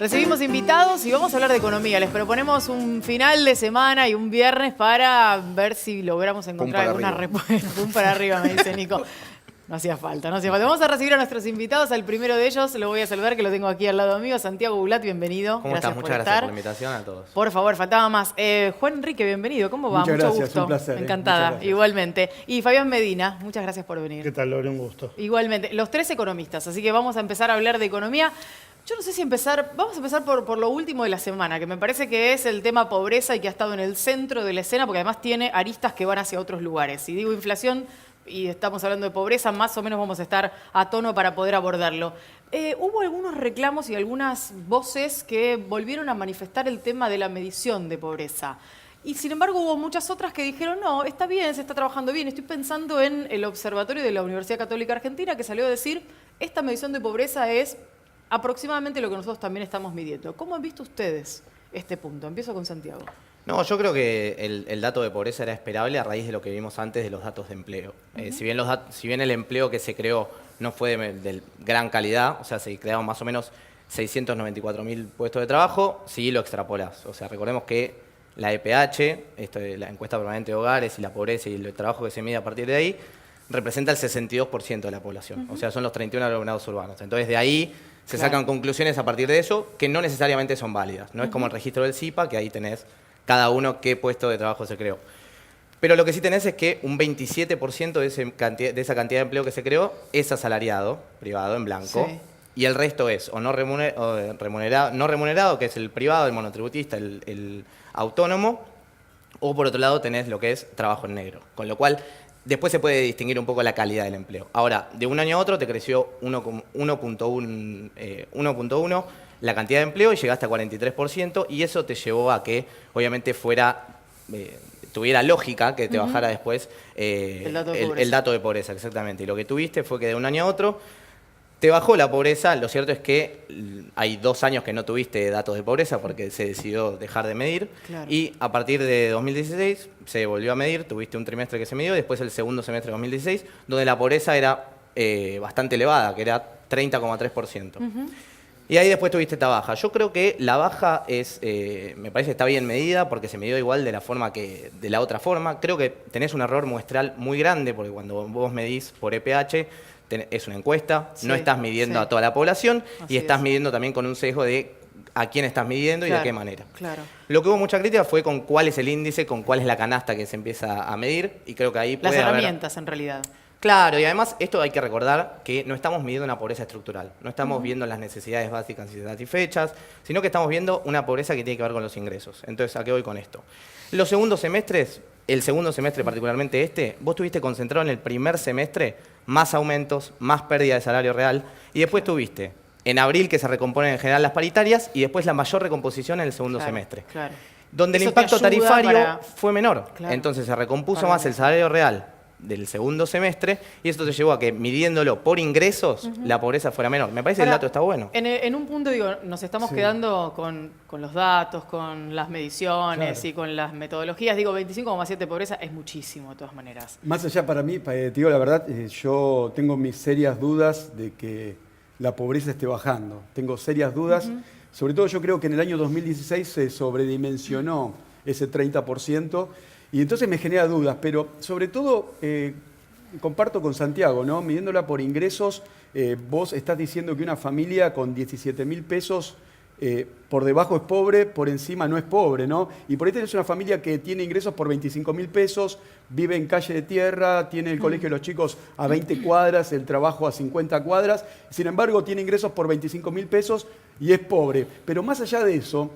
Recibimos invitados y vamos a hablar de economía. Les proponemos un final de semana y un viernes para ver si logramos encontrar alguna respuesta. Pum para arriba, me dice Nico. No hacía falta, no hacía falta. Vamos a recibir a nuestros invitados. Al primero de ellos lo voy a saludar, que lo tengo aquí al lado mío. Santiago Bulat, bienvenido. ¿Cómo estás? Muchas gracias por la invitación a todos. Por favor, faltaba más. Juan Enrique, bienvenido. ¿Cómo va? Muchas gracias, gusto. un placer. Encantada, igualmente. Y Fabián Medina, muchas gracias por venir. ¿Qué tal, Lore? Un gusto. Igualmente. Los tres economistas, así que vamos a empezar a hablar de economía. Yo no sé si vamos a empezar por lo último de la semana, que me parece que es el tema pobreza y que ha estado en el centro de la escena, porque además tiene aristas que van hacia otros lugares. Si digo inflación y estamos hablando de pobreza, más o menos vamos a estar a tono para poder abordarlo. Hubo algunos reclamos y algunas voces que volvieron a manifestar el tema de la medición de pobreza. Y sin embargo hubo muchas otras que dijeron, no, está bien, se está trabajando bien. Estoy pensando en el observatorio de la Universidad Católica Argentina, que salió a decir, esta medición de pobreza es aproximadamente lo que nosotros también estamos midiendo. ¿Cómo han visto ustedes este punto? Empiezo con Santiago. No, yo creo que el dato de pobreza era esperable a raíz de lo que vimos antes de los datos de empleo. Si bien el empleo que se creó no fue de gran calidad, o sea, se crearon más o menos 694.000 puestos de trabajo, sí lo extrapolás. O sea, recordemos que la EPH, la encuesta permanente de hogares y la pobreza y el trabajo que se mide a partir de ahí, representa el 62% de la población. O sea, son los 31 aglomerados urbanos. Entonces, de ahí se sacan conclusiones a partir de eso que no necesariamente son válidas. No es como el registro del CIPA, que ahí tenés cada uno qué puesto de trabajo se creó. Pero lo que sí tenés es que un 27% de esa cantidad de empleo que se creó es asalariado, privado, en blanco. Sí. Y el resto es o no remunerado, que es el privado, el monotributista, el autónomo, o por otro lado tenés lo que es trabajo en negro. Con lo cual, después se puede distinguir un poco la calidad del empleo. Ahora, de un año a otro te creció 1.1 la cantidad de empleo y llegaste a 43%, y eso te llevó a que, obviamente, tuviera lógica que te bajara después el dato de pobreza, exactamente. Y lo que tuviste fue que de un año a otro te bajó la pobreza. Lo cierto es que hay 2 años que no tuviste datos de pobreza porque se decidió dejar de medir. Claro. Y a partir de 2016 se volvió a medir, tuviste un trimestre que se midió, después el segundo semestre de 2016, donde la pobreza era bastante elevada, que era 30,3%. Y ahí después tuviste esta baja. Yo creo que la baja me parece que está bien medida porque se midió igual de la forma que de la otra forma. Creo que tenés un error muestral muy grande porque cuando vos medís por EPH es una encuesta, no estás midiendo a toda la población y estás midiendo también con un sesgo de a quién estás midiendo y de qué manera. Claro. Lo que hubo mucha crítica fue con cuál es el índice, con cuál es la canasta que se empieza a medir, y creo que ahí puede haber las herramientas en realidad. Claro, y además esto hay que recordar que no estamos midiendo una pobreza estructural, no estamos viendo las necesidades básicas insatisfechas, sino que estamos viendo una pobreza que tiene que ver con los ingresos. Entonces, ¿a qué voy con esto? Los segundos semestres, el segundo semestre particularmente vos tuviste concentrado en el primer semestre más aumentos, más pérdida de salario real, y después tuviste en abril que se recomponen en general las paritarias y después la mayor recomposición en el segundo semestre. Claro. Donde el impacto tarifario fue menor, entonces se recompuso más el salario real del segundo semestre, y esto te llevó a que, midiéndolo por ingresos, la pobreza fuera menor. Me parece que el dato está bueno. En un punto, digo, nos estamos quedando con los datos, con las mediciones y con las metodologías. Digo, 25,7 de pobreza es muchísimo, de todas maneras. Más allá, para mí, te digo la verdad, yo tengo mis serias dudas de que la pobreza esté bajando. Tengo serias dudas. Sobre todo yo creo que en el año 2016 se sobredimensionó ese 30%. Y entonces me genera dudas, pero sobre todo comparto con Santiago, ¿no? Midiéndola por ingresos, vos estás diciendo que una familia con 17.000 pesos por debajo es pobre, por encima no es pobre, ¿no? Y por ahí tenés una familia que tiene ingresos por 25.000 pesos, vive en calle de tierra, tiene el colegio de los chicos a 20 cuadras, el trabajo a 50 cuadras, sin embargo tiene ingresos por 25.000 pesos y es pobre. Pero más allá de eso,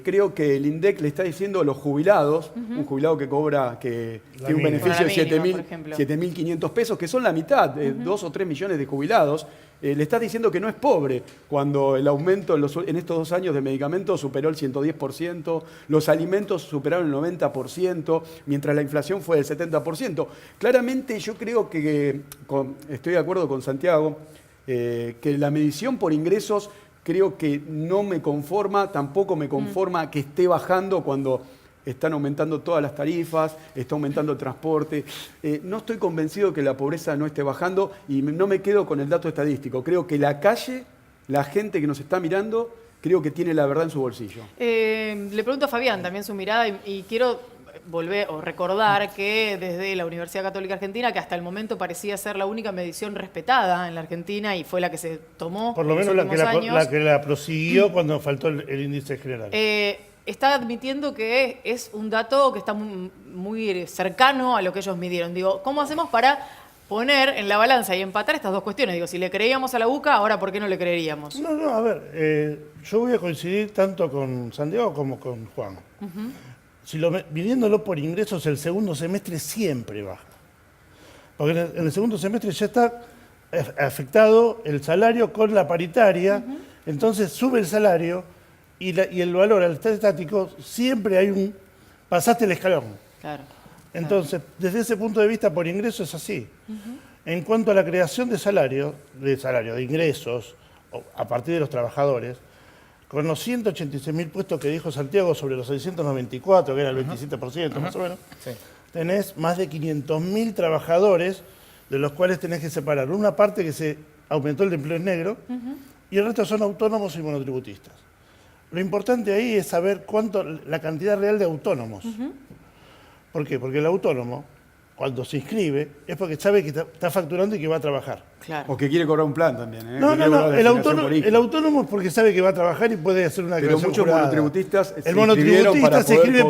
creo que el INDEC le está diciendo a los jubilados, un jubilado que cobra tiene un beneficio de 7.500 pesos, que son la mitad, 2 o 3 millones de jubilados, le está diciendo que no es pobre cuando el aumento en estos 2 años de medicamentos superó el 110%, los alimentos superaron el 90%, mientras la inflación fue del 70%. Claramente yo creo que, estoy de acuerdo con Santiago, que la medición por ingresos creo que no me conforma, tampoco me conforma que esté bajando cuando están aumentando todas las tarifas, está aumentando el transporte. No estoy convencido que la pobreza no esté bajando y no me quedo con el dato estadístico. Creo que la calle, la gente que nos está mirando, creo que tiene la verdad en su bolsillo. Le pregunto a Fabián también su mirada y quiero volver o recordar que desde la Universidad Católica Argentina, que hasta el momento parecía ser la única medición respetada en la Argentina y fue la que se tomó por lo menos la que la prosiguió cuando faltó el índice general. Está admitiendo que es un dato que está muy cercano a lo que ellos midieron. Digo, ¿cómo hacemos para poner en la balanza y empatar estas dos cuestiones? Digo, si le creíamos a la UCA, ahora ¿por qué no le creeríamos? No, a ver, yo voy a coincidir tanto con Santiago como con Juan. Midiéndolo por ingresos, el segundo semestre siempre baja. Porque en el segundo semestre ya está afectado el salario con la paritaria, entonces sube el salario y el valor al estar estático siempre hay pasaste el escalón. Claro. Entonces, desde ese punto de vista, por ingreso es así. En cuanto a la creación de ingresos, a partir de los trabajadores, con los 186.000 puestos que dijo Santiago sobre los 694, que era el 27% más o menos, tenés más de 500.000 trabajadores, de los cuales tenés que separar una parte que se aumentó el empleo en negro, y el resto son autónomos y monotributistas. Lo importante ahí es saber la cantidad real de autónomos. ¿Por qué? Porque el autónomo, cuando se inscribe, es porque sabe que está facturando y que va a trabajar. Claro. O que quiere cobrar un plan también. No. El autónomo es porque sabe que va a trabajar y puede hacer una declaración jurada. Pero muchos monotributistas el monotributista se inscribe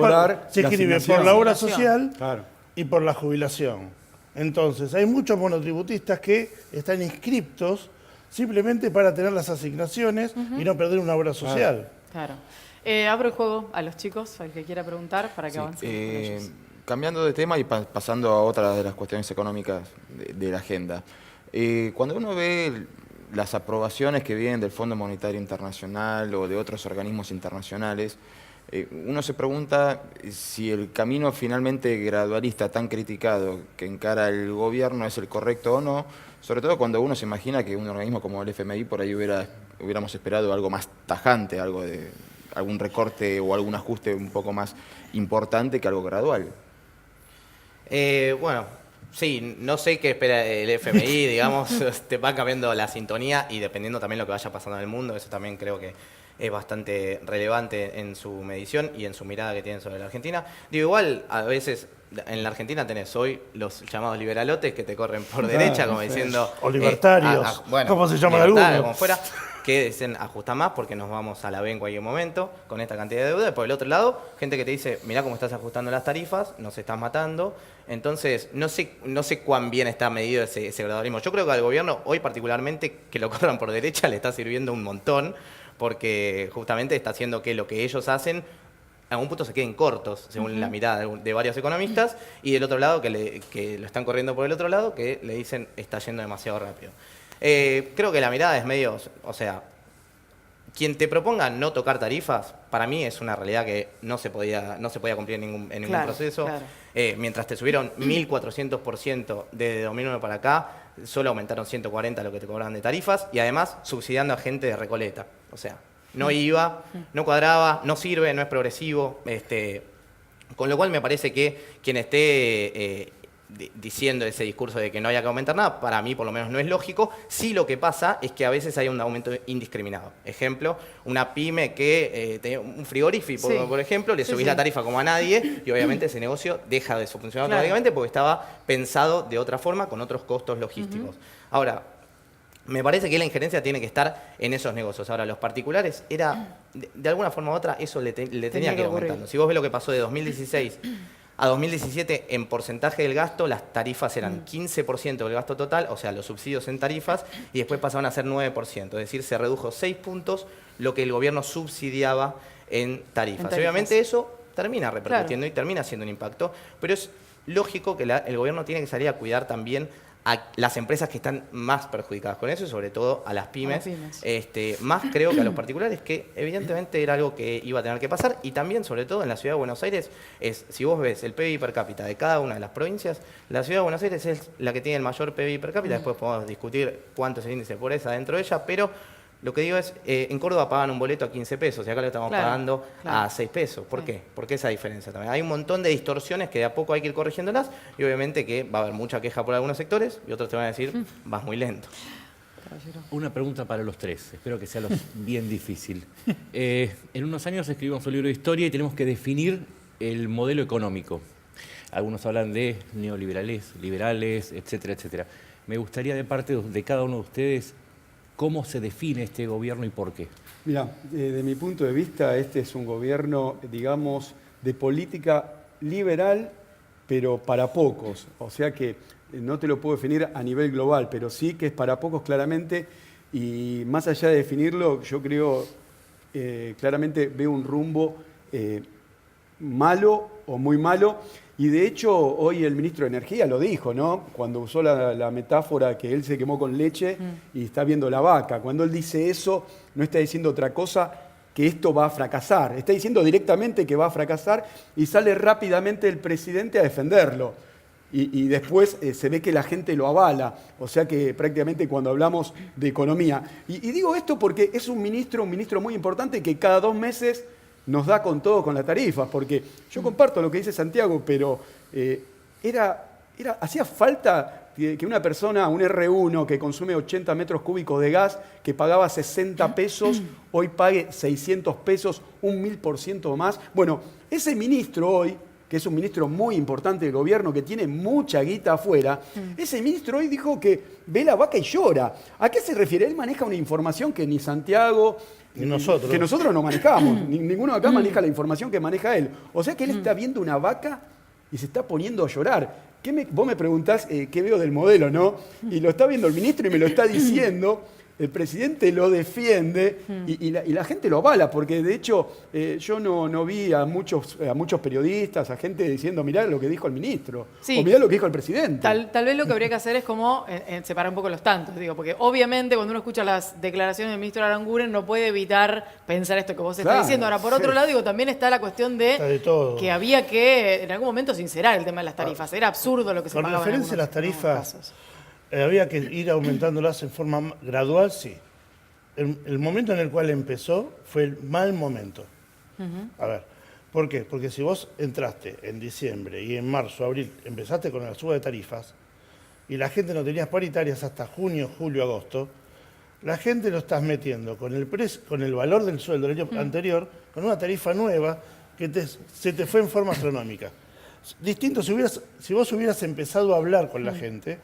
por la obra social claro. y por la jubilación. Entonces, hay muchos monotributistas que están inscriptos simplemente para tener las asignaciones y no perder una obra social. Claro. Abro el juego a los chicos, al que quiera preguntar, para que avancen con ellos. Cambiando de tema y pasando a otra de las cuestiones económicas de la agenda. Cuando uno ve las aprobaciones que vienen del Fondo Monetario Internacional o de otros organismos internacionales, uno se pregunta si el camino finalmente gradualista tan criticado que encara el gobierno es el correcto o no, sobre todo cuando uno se imagina que un organismo como el FMI por ahí hubiéramos esperado algo más tajante, algún recorte o algún ajuste un poco más importante que algo gradual. Bueno, sí, no sé qué espera el FMI, digamos, te va cambiando la sintonía y dependiendo también lo que vaya pasando en el mundo, eso también creo que es bastante relevante en su medición y en su mirada que tienen sobre la Argentina. Digo, igual, a veces en la Argentina tenés hoy los llamados liberalotes que te corren por derecha, como diciendo... O libertarios, bueno, ¿cómo se llaman algunos? Como fuera, que dicen ajusta más porque nos vamos a la B en cualquier momento con esta cantidad de deuda. Y por el otro lado, gente que te dice, mirá cómo estás ajustando las tarifas, nos estás matando. Entonces, no sé cuán bien está medido ese gradualismo. Yo creo que al gobierno, hoy particularmente, que lo corran por derecha le está sirviendo un montón, porque justamente está haciendo que lo que ellos hacen en algún punto se queden cortos, según la mirada de varios economistas, y del otro lado, que lo están corriendo por el otro lado, que le dicen está yendo demasiado rápido. Creo que la mirada es medio, o sea, quien te proponga no tocar tarifas, para mí es una realidad que no se podía cumplir en ningún proceso. Claro. Mientras te subieron 1.400% desde 2009 para acá, solo aumentaron 140 lo que te cobraban de tarifas y además subsidiando a gente de Recoleta. O sea, no iba, no cuadraba, no sirve, no es progresivo. Con lo cual me parece que quien esté diciendo ese discurso de que no haya que aumentar nada, para mí por lo menos no es lógico. Sí, lo que pasa es que a veces hay un aumento indiscriminado. Ejemplo, una pyme que tenía un frigorífico, por ejemplo, le subís la tarifa como a nadie y obviamente ese negocio deja de funcionar automáticamente porque estaba pensado de otra forma con otros costos logísticos. Ahora, me parece que la injerencia tiene que estar en esos negocios. Ahora, los particulares, de alguna forma u otra, eso le tenía que ir aumentando. Si vos ves lo que pasó de 2016 a 2017, en porcentaje del gasto, las tarifas eran 15% del gasto total, o sea, los subsidios en tarifas, y después pasaron a ser 9%. Es decir, se redujo 6 puntos lo que el gobierno subsidiaba en tarifas. Obviamente eso termina repercutiendo y termina siendo un impacto, pero es lógico que el gobierno tiene que salir a cuidar también a las empresas que están más perjudicadas con eso y sobre todo a las pymes. Más creo que a los particulares, que evidentemente era algo que iba a tener que pasar, y también sobre todo en la ciudad de Buenos Aires, si vos ves el PBI per cápita de cada una de las provincias, la ciudad de Buenos Aires es la que tiene el mayor PBI per cápita. Después podemos discutir cuánto es el índice de pobreza dentro de ella, pero lo que digo es, en Córdoba pagan un boleto a 15 pesos y acá lo estamos pagando a 6 pesos. ¿Por qué? ¿Por qué esa diferencia también? Hay un montón de distorsiones que de a poco hay que ir corrigiéndolas y obviamente que va a haber mucha queja por algunos sectores y otros te van a decir, vas muy lento. Una pregunta para los tres, espero que sea bien difícil. En unos años escribimos un libro de historia y tenemos que definir el modelo económico. Algunos hablan de neoliberales, liberales, etcétera, etcétera. Me gustaría de parte de cada uno de ustedes cómo se define este gobierno y por qué. Mira, de mi punto de vista, este es un gobierno, digamos, de política liberal, pero para pocos. O sea que no te lo puedo definir a nivel global, pero sí que es para pocos claramente. Y más allá de definirlo, yo creo, claramente veo un rumbo malo o muy malo. Y de hecho, hoy el ministro de Energía lo dijo, ¿no? Cuando usó la metáfora que él se quemó con leche y está viendo la vaca. Cuando él dice eso, no está diciendo otra cosa que esto va a fracasar. Está diciendo directamente que va a fracasar y sale rápidamente el presidente a defenderlo. Y después se ve que la gente lo avala. O sea que prácticamente cuando hablamos de economía. Y digo esto porque es un ministro muy importante que cada 2 meses nos da con todo con las tarifas, porque yo comparto lo que dice Santiago, pero hacía falta que una persona, un R1 que consume 80 metros cúbicos de gas, que pagaba 60 pesos, hoy pague 600 pesos, un 1000% más. Bueno, ese ministro hoy, que es un ministro muy importante del gobierno, que tiene mucha guita afuera, ese ministro hoy dijo que ve la vaca y llora. ¿A qué se refiere? Él maneja una información que ni Santiago... que nosotros no manejamos. Ninguno de acá maneja la información que maneja él. O sea que él está viendo una vaca y se está poniendo a llorar. Vos me preguntás qué veo del modelo, ¿no? Y lo está viendo el ministro y me lo está diciendo. El presidente lo defiende y la gente lo avala, porque de hecho yo no vi a muchos periodistas, a gente diciendo, mirá lo que dijo el ministro, o mirá lo que dijo el presidente. Tal vez lo que habría que hacer es como separar un poco los tantos, digo, porque obviamente cuando uno escucha las declaraciones del ministro Aranguren no puede evitar pensar esto que vos estás diciendo. Ahora, por otro lado, digo, también está la cuestión de que había que en algún momento sincerar el tema de las tarifas. Era absurdo lo que se pagaba. Con referencia a las tarifas, había que ir aumentándolas en forma gradual, sí. El momento en el cual empezó fue el mal momento. A ver, ¿por qué? Porque si vos entraste en diciembre y en marzo, abril, empezaste con la suba de tarifas y la gente no tenía paritarias hasta junio, julio, agosto, la gente lo estás metiendo con el valor del sueldo del año anterior, con una tarifa nueva que se te fue en forma astronómica. Distinto si vos hubieras empezado a hablar con la gente,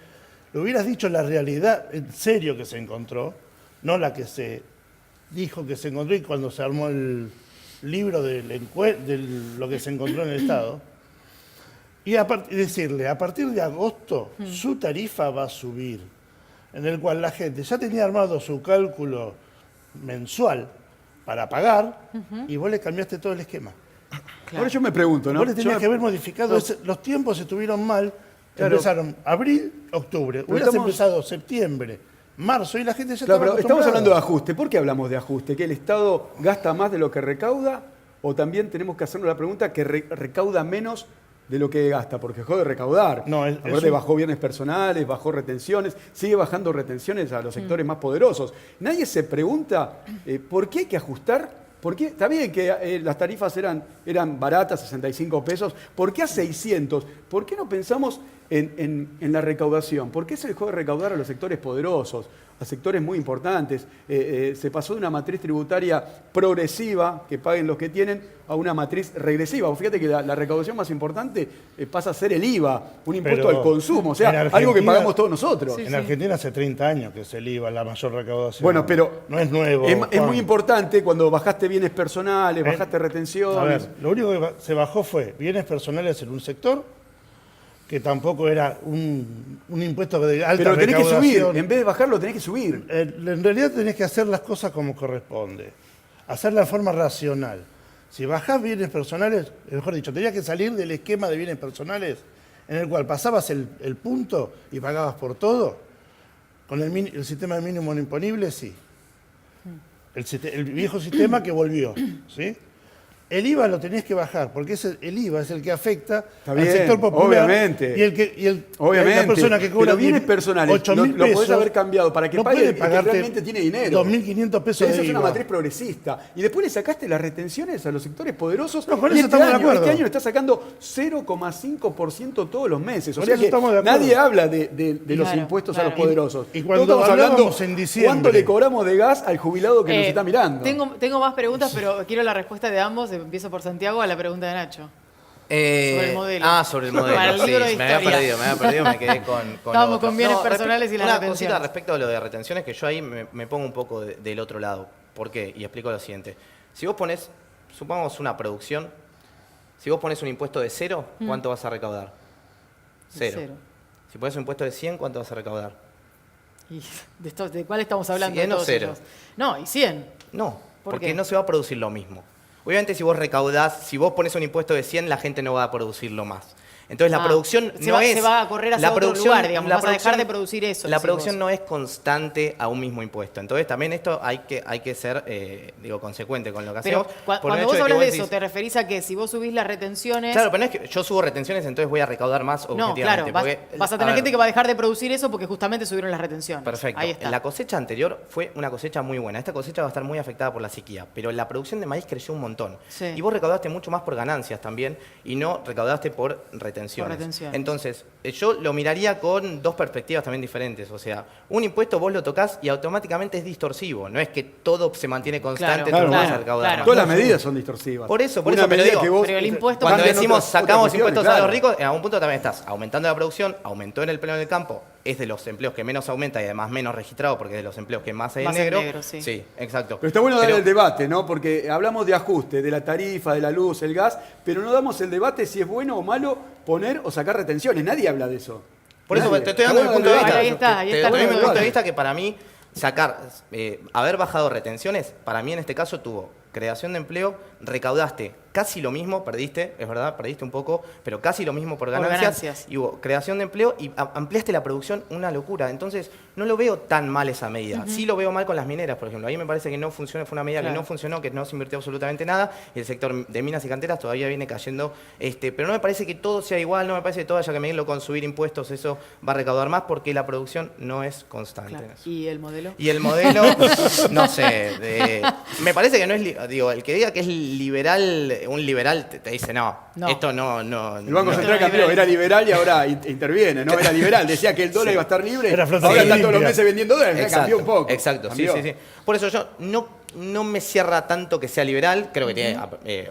le hubieras dicho la realidad en serio que se encontró, no la que se dijo que se encontró y cuando se armó el libro de lo que se encontró en el Estado, y decirle, a partir de agosto su tarifa va a subir, en el cual la gente ya tenía armado su cálculo mensual para pagar y vos le cambiaste todo el esquema. Claro. Ahora yo me pregunto, ¿no? Vos le tenías que haber modificado, los tiempos estuvieron mal. Claro. Empezaron abril, octubre. Hubieras empezado septiembre, marzo y la gente ya estaba acostumbrada. Estamos hablando de ajuste. ¿Por qué hablamos de ajuste? ¿Que el Estado gasta más de lo que recauda? ¿O también tenemos que hacernos la pregunta que recauda menos de lo que gasta? Porque dejó de recaudar. No, bajó bienes personales, bajó retenciones, sigue bajando retenciones a los sectores más poderosos. Nadie se pregunta por qué hay que ajustar. ¿Por qué? Está bien que las tarifas eran baratas, 65 pesos. ¿Por qué a 600? ¿Por qué no pensamos en la recaudación? ¿Por qué se dejó de recaudar a los sectores poderosos, a sectores muy importantes? Se pasó de una matriz tributaria progresiva, que paguen los que tienen, a una matriz regresiva. Fíjate que la recaudación más importante pasa a ser el IVA, un impuesto al consumo, o sea, algo que pagamos todos nosotros. En Argentina hace 30 años que es el IVA la mayor recaudación. Bueno, pero no es nuevo. Es muy importante cuando bajaste bienes personales, bajaste retenciones. A ver, lo único que se bajó fue bienes personales en un sector, que tampoco era un impuesto de alta recaudación. Pero tenés que subir, en vez de bajarlo tenés que subir. En realidad tenés que hacer las cosas como corresponde, hacerlas de forma racional. Si bajás bienes personales, mejor dicho, tenías que salir del esquema de bienes personales en el cual pasabas el punto y pagabas por todo. Con el sistema de mínimo imponible, sí. El viejo sistema que volvió, ¿sí? el IVA lo tenés que bajar, porque el IVA es el que afecta al bien, sector popular. Obviamente. La persona que cobra pero bienes personales 8.000 lo podés pesos, haber cambiado para que no pague puede el que pagarte realmente tiene dinero. 2.500 pesos Eso de es una IVA. matriz progresista. Y después le sacaste las retenciones a los sectores poderosos. No, con y eso estamos de acuerdo. Este año le está sacando 0,5% todos los meses. O Con sea eso que estamos de acuerdo. nadie habla de los Claro, impuestos a claro. los poderosos. Y cuando Todos estamos hablábamos en diciembre- cuánto le cobramos de gas al jubilado que nos está mirando. Tengo más preguntas, pero quiero la respuesta de ambos. Empiezo por Santiago a la pregunta de Nacho. Sobre el modelo. Sobre el modelo. Para el Sí, libro de me había historia. perdido, me quedé con Estábamos lo otro. con bienes No, personales y las Una retenciones. cosita respecto a lo de retenciones, que yo ahí me pongo un poco del otro lado. ¿Por qué? Y explico lo siguiente. Si vos pones, supongamos una producción, si vos pones un impuesto de 0, ¿cuánto vas a recaudar? Cero. Si pones un impuesto de 100, ¿cuánto vas a recaudar? ¿Y de cuál estamos hablando? 100 de o todos 0. ellos? No, y 100. No, ¿Por porque qué? no se va a producir lo mismo. Obviamente si vos recaudás, si vos pones un impuesto de 100, la gente no va a producirlo más. Entonces la producción se no va, es... se va a correr hacia la otro producción- lugar, digamos. la Vas a dejar producción- de producir eso. La decís producción vos. no es constante a un mismo impuesto. Entonces también esto hay que ser, consecuente con lo que Pero hacemos. por cuando el vos hecho hablas que de vos eso, decís- ¿te referís a que si vos subís las retenciones... Claro, pero no es que yo subo retenciones, entonces voy a recaudar más No, objetivamente. claro, porque, vas a tener ver, gente que va a dejar de producir eso porque justamente subieron las retenciones. Perfecto. Ahí está. La cosecha anterior fue una cosecha muy buena. Esta cosecha va a estar muy afectada por la sequía, pero la producción de maíz creció un montón. Sí. Y vos recaudaste mucho más por ganancias también y no recaudaste por retenciones. Por retenciones. Entonces, yo lo miraría con dos perspectivas también diferentes. O sea, un impuesto vos lo tocas y automáticamente es distorsivo. No es que todo se mantiene constante, Claro, tú no vas a claro, recaudar claro. más. Todas las medidas son distorsivas. Por eso, Una pero medida digo, que vos pero el impuesto Cuando cambian decimos otras sacamos cuestiones, impuestos a claro. los ricos, en algún punto también estás aumentando la producción, aumentó en el empleo en el campo, es de los empleos que menos aumenta y además menos registrado porque es de los empleos que más hay Más en negro. en negro, sí. Sí, exacto. Pero está bueno dar el debate, ¿no? Porque hablamos de ajuste, de la tarifa, de la luz, el gas, pero no damos el debate si es bueno o malo poner o sacar retenciones. Nadie habla de eso. Por eso Nadie. te estoy dando mi punto de vista. Ahí está Te el doy mi punto de punto de vista. vista que para mí haber bajado retenciones, para mí en este caso tuvo creación de empleo, recaudaste casi lo mismo, perdiste, es verdad, perdiste un poco, pero casi lo mismo por ganancias. Y hubo creación de empleo y ampliaste la producción, una locura. Entonces, no lo veo tan mal esa medida. Sí lo veo mal con las mineras, por ejemplo. Ahí me parece que no funcionó, fue una medida que no funcionó, que no se invirtió absolutamente nada. Y el sector de minas y canteras todavía viene cayendo. Pero no me parece que todo sea igual, no me parece que todo haya que medirlo con subir impuestos, eso va a recaudar más porque la producción no es constante. Claro. ¿Y el modelo? Y el modelo, no sé, me parece que no es, el que diga que es liberal, un liberal te dice, no, esto no. El Banco no. Central cambió, era liberal y ahora interviene, ¿no? Era liberal, decía que el dólar iba a estar libre, Era flota ahora está limpia. todos los meses vendiendo dólares, Exacto, cambió un poco. Exacto, cambió. sí. Por eso yo no me cierra tanto que sea liberal, creo que tiene,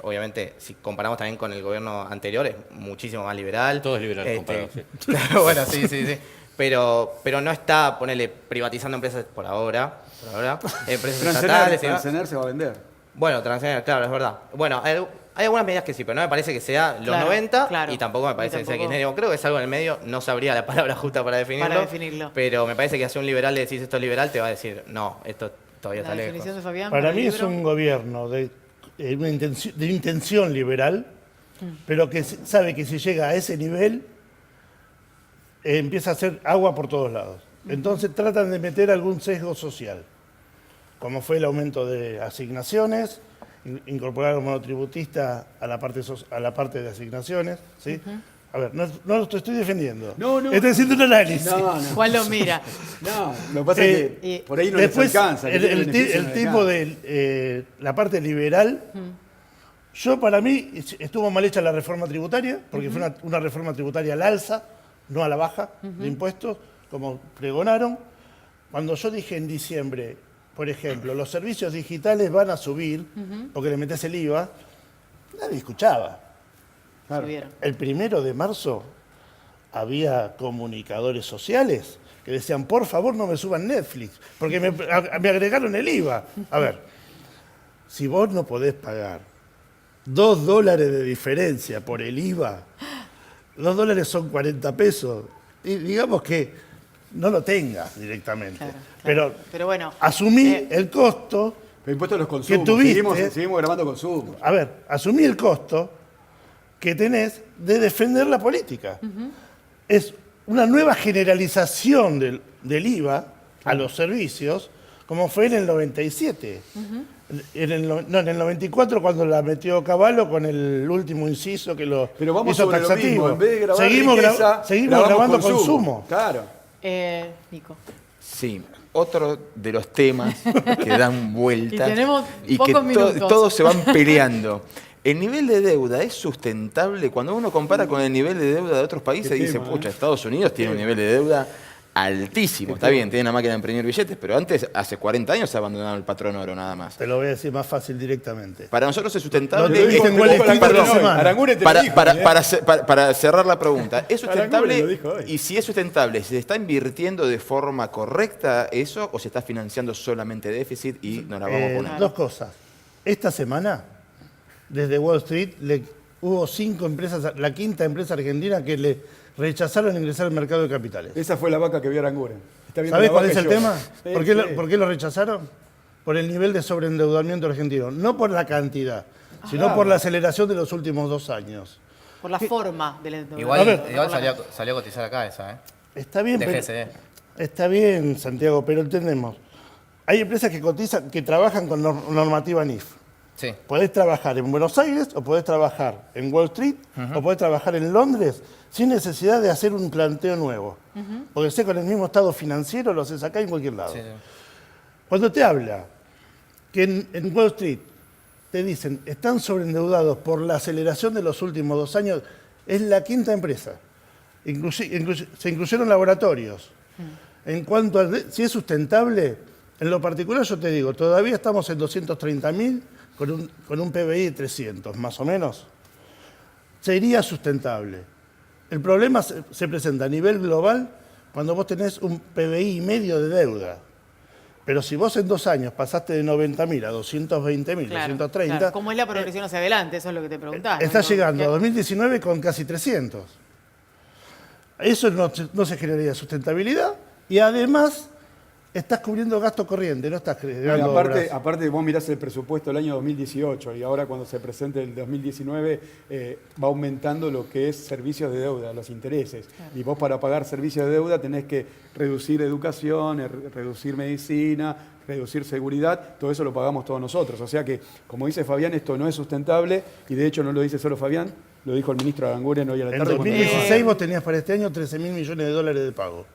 obviamente, si comparamos también con el gobierno anterior, es muchísimo más liberal. Todo es liberal comparado, sí. Claro, bueno, sí. Pero no está, ponele, privatizando empresas por ahora, empresas estatales y demás. Transener se va a vender. Bueno, Transener, claro, es verdad. Bueno, hay algunas medidas que sí, pero no me parece que sea los Claro, 90 claro. y tampoco me parece Y que sea tampoco- kirchnerismo. Creo que es algo en el medio, no sabría la palabra justa para definirlo. Pero me parece que si a un liberal le decís esto es liberal, te va a decir, no, esto todavía La está definición lejos. de Fabián. Para el mí es libro. un gobierno de intención liberal, pero que sabe que si llega a ese nivel, empieza a hacer agua por todos lados. Entonces tratan de meter algún sesgo social, como fue el aumento de asignaciones, incorporar un monotributista a la parte de asignaciones, ¿sí? A ver, no lo estoy defendiendo. No. Estoy haciendo un análisis. No. Juan lo mira. No, lo que pasa es que por ahí no Después, les alcanza. que tienen el beneficio, no les tipo alcanza. de la parte liberal, para mí estuvo mal hecha la reforma tributaria, porque fue una reforma tributaria al alza, no a la baja de impuestos, como pregonaron. Cuando yo dije en diciembre, por ejemplo, los servicios digitales van a subir, porque le metés el IVA, nadie escuchaba. Subieron. El 1 de marzo había comunicadores sociales que decían, por favor no me suban Netflix, porque me agregaron el IVA. A ver, si vos no podés pagar $2 de diferencia por el IVA, $2 son 40 pesos, y digamos que no lo tengas directamente. Claro. Pero bueno, asumí el costo. Pero impuestos a los consumos. que tuviste. Seguimos grabando consumos. A ver, asumí el costo que tenés de defender la política. Es una nueva generalización del IVA a los servicios como fue en el 97. En el 94 cuando la metió Cavallo con el último inciso que lo Pero vamos hizo sobre lo taxativo. mismo. En vez de grabar seguimos riqueza, seguimos grabando consumo. Claro. Nico. Sí, otro de los temas que dan vueltas Y tenemos y pocos que minutos. todos se van peleando. ¿El nivel de deuda es sustentable? Cuando uno compara con el nivel de deuda de otros países, Qué dice, tema, pucha, Estados Unidos tiene un nivel de deuda altísimo. Está bien, tiene una máquina de imprimir billetes, pero antes, hace 40 años, se ha abandonado el patrón oro nada más. Te lo voy a decir más fácil directamente. Para nosotros es No sustentable. te dijo en cuál Perdón, escrito de la perdón, semana. Aranguren te lo dijo, Para cerrar la pregunta, ¿es Aranguren sustentable? lo dijo hoy. Y si es sustentable, ¿se está invirtiendo de forma correcta eso o se está financiando solamente déficit y nos la vamos a poner? Dos cosas. Esta semana, desde Wall Street, hubo 5 empresas, la quinta empresa argentina que le rechazaron ingresar al mercado de capitales. Esa fue la vaca que vio Aranguren. Está viendo ¿Sabés la cuál vaca es el y tema? llora. ¿Por Sí, sí. qué lo rechazaron? Por el nivel de sobreendeudamiento argentino. No por la cantidad, sino claro. por la aceleración de los últimos 2 años. Por la forma del endeudamiento. Igual salió a cotizar acá esa, ¿eh? Está bien, De pero, GSE. está bien, Santiago, pero entendemos. Hay empresas que cotizan, que trabajan con normativa NIF. Sí. Podés trabajar en Buenos Aires, o podés trabajar en Wall Street, o podés trabajar en Londres, sin necesidad de hacer un planteo nuevo. Porque sé con el mismo estado financiero lo haces acá en cualquier lado. Sí, sí. Cuando te habla que en Wall Street te dicen están sobreendeudados por la aceleración de los últimos 2 años, es la quinta empresa. Se incluyeron laboratorios. En cuanto a si es sustentable, en lo particular yo te digo, todavía estamos en 230.000 con un PBI de 300, más o menos. Sería sustentable. El problema se presenta a nivel global cuando vos tenés un PBI y medio de deuda. Pero si vos en 2 años pasaste de 90.000 a 220.000, Claro, 230, claro. ¿Cómo es la progresión hacia adelante? Eso es lo que te preguntás. está ¿no? llegando a ¿Qué- 2019 con casi 300. Eso no se generaría sustentabilidad y además estás cubriendo gasto corriente, no estás No, y generando obras. aparte, vos mirás el presupuesto del año 2018 y ahora cuando se presente el 2019 va aumentando lo que es servicios de deuda, los intereses. Y vos para pagar servicios de deuda tenés que reducir educación, reducir medicina, reducir seguridad, todo eso lo pagamos todos nosotros. O sea que, como dice Fabián, esto no es sustentable y de hecho no lo dice solo Fabián, lo dijo el ministro Aranguren hoy a la En tarde. 2016 vos tenías para este año 13.000 millones de dólares de pago.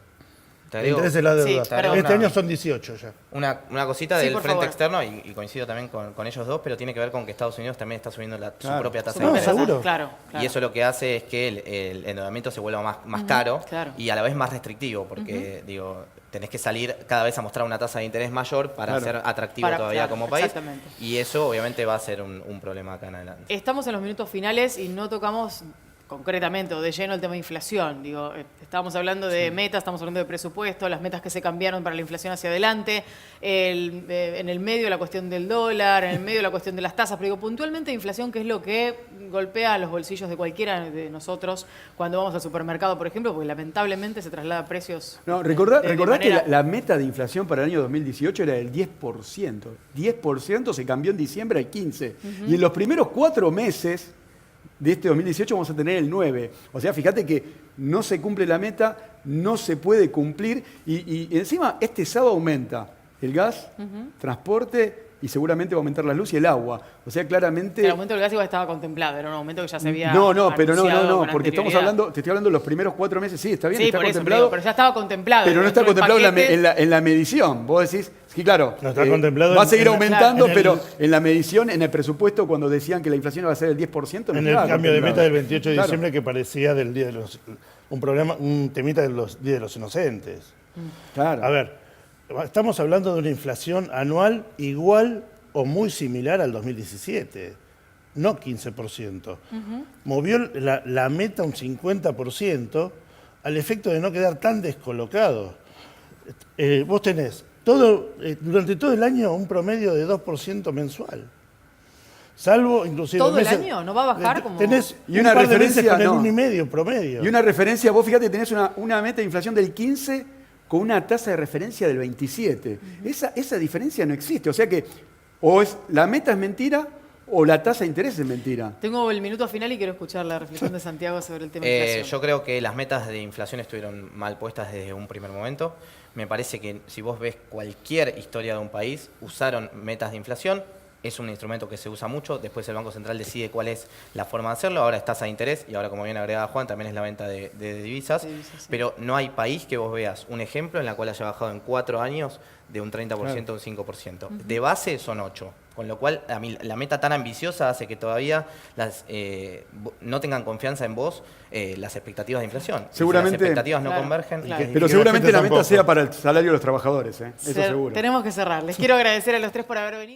Te De digo, intereses de la deuda. Sí, pero- Este año son 18 ya. una cosita Sí, del por frente favor. externo, y coincido también con ellos dos, pero tiene que ver con que Estados Unidos también está subiendo su Claro. propia tasa No, de interés. seguro. Claro, Y eso lo que hace es que el endeudamiento se vuelva más caro claro. y a la vez más restrictivo, porque digo, tenés que salir cada vez a mostrar una tasa de interés mayor para Claro. ser atractivo Para- todavía claro, como país. exactamente. Y eso obviamente va a ser un problema acá en adelante. Estamos en los minutos finales y no tocamos concretamente o de lleno el tema de inflación. Digo, estábamos hablando de metas, estamos hablando de presupuesto, las metas que se cambiaron para la inflación hacia adelante, en el medio la cuestión del dólar, en el medio la cuestión de las tasas, pero digo, puntualmente inflación, que es lo que golpea los bolsillos de cualquiera de nosotros cuando vamos al supermercado, por ejemplo, porque lamentablemente se traslada a precios. No, recordá de que manera- la meta de inflación para el año 2018 era del 10%. 10% se cambió en diciembre al 15%. Y en los primeros 4 meses de este 2018 vamos a tener el 9%. O sea, fíjate que no se cumple la meta, no se puede cumplir. Y encima este sábado aumenta el gas, transporte y seguramente va a aumentar la luz y el agua. O sea, claramente... El aumento del gas igual estaba contemplado, era un aumento que ya se había No, pero anunciado no, con porque estamos anterioridad. hablando, te estoy hablando de los primeros 4 meses, sí, está bien, Sí, está por eso, contemplado. pero ya estaba contemplado. Pero no está dentro del contemplado paquete. en la medición. Vos decís, sí, claro, No está contemplado va a en- seguir en- aumentando, en el- pero en la medición, en el presupuesto, cuando decían que la inflación iba a ser el 10%, no En el estaba cambio de contemplado. meta del 28 de Claro. diciembre que parecía del día de los un temita de los Día de los Inocentes. Claro. A ver, estamos hablando de una inflación anual igual o muy similar al 2017, no 15%. Movió la meta un 50% al efecto de no quedar tan descolocado. Vos tenés durante todo el año un promedio de 2% mensual. Salvo inclusive... ¿Todo el meses- año? ¿No va a bajar como- Tenés Y una un par de referencia, meses con el no. 1,5 promedio. Y una referencia, vos fíjate, tenés una meta de inflación del 15 con una tasa de referencia del 27. Esa diferencia no existe. O sea que o es la meta es mentira o la tasa de interés es mentira. Tengo el minuto final y quiero escuchar la reflexión de Santiago sobre el tema de inflación. Yo creo que las metas de inflación estuvieron mal puestas desde un primer momento. Me parece que si vos ves cualquier historia de un país, usaron metas de inflación. Es un instrumento que se usa mucho, después el Banco Central decide cuál es la forma de hacerlo, ahora es tasa de interés y ahora, como bien agregaba Juan, también es la venta de divisas, Sí. pero no hay país que vos veas un ejemplo en la cual haya bajado en 4 años de un 30% a un 5%. De base son 8, con lo cual a mí la meta tan ambiciosa hace que todavía no tengan confianza en vos las expectativas de inflación. Seguramente, si las expectativas no convergen. Pero seguramente la meta sea para el salario de los trabajadores, eso seguro. Tenemos que cerrar. Les quiero agradecer a los tres por haber venido.